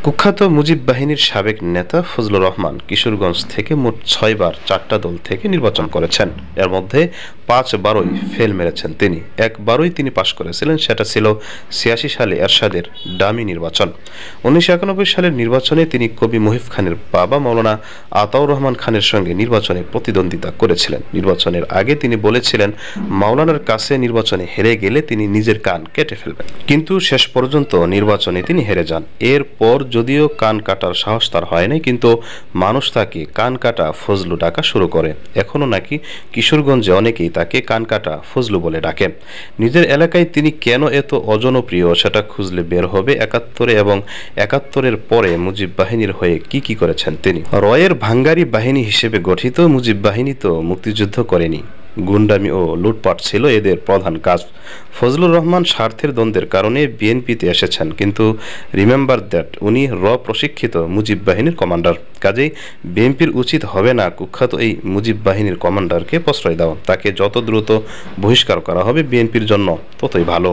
কুখ্যাত মুজিব বাহিনীর সাবেক নেতা ফজলুর রহমান কিশোরগঞ্জ থেকে মোট ৬ বার ৪টা দল থেকে নির্বাচন করেছেন। এর মধ্যে ৫ বারই ফেল মেরেছেন তিনি। একবারই তিনি পাশ করেছিলেন, সেটা ছিল ৮৬ সালে এরশাদের ডামি নির্বাচন। ১৯৯১ সালের নির্বাচনে তিনি কবি মুহিব খানের বাবা মাওলানা আতাউর রহমান খানের সঙ্গে নির্বাচনে প্রতিদ্বন্দ্বিতা করেছিলেন। নির্বাচনের আগে তিনি বলেছিলেন মাওলানার কাছে নির্বাচনে হেরে গেলে তিনি নিজের কান কেটে ফেলবেন, কিন্তু শেষ পর্যন্ত নির্বাচনে তিনি হেরে যান। এরপর যদিও কান কাটার সাহস তার হয় নাই, কিন্তু মানুষ তাকে কান কাটা ফজলু ডাকা শুরু করে। এখনো নাকি কিশোরগঞ্জে অনেকেই তাকে কান কাটা ফজলু বলে ডাকে। নিজের এলাকায় তিনি কেন এত অজনপ্রিয় সেটা খুঁজলে বের হবে ৭১ এবং ৭১-এর পরে মুজিব বাহিনীর হয়ে কি করেছেন তিনি। রয়ের ভাঙ্গারি বাহিনী হিসেবে গঠিত মুজিব বাহিনী তো মুক্তিযুদ্ধ করেনি, গুন্ডামি ও লুটপাট ছিল এদের প্রধান কাজ। ফজলুর রহমান স্বার্থের দ্বন্দ্বের কারণে বিএনপিতে এসেছেন, কিন্তু রিমেম্বার দ্যাট উনি প্রশিক্ষিত মুজিব বাহিনীর কমান্ডার। কাজেই বিএনপির উচিত হবে না কুখ্যাত এই মুজিব বাহিনীর কমান্ডারকে প্রশ্রয় দেওয়া। তাকে যত দ্রুত বহিষ্কার করা হবে বিএনপির জন্য ততই ভালো।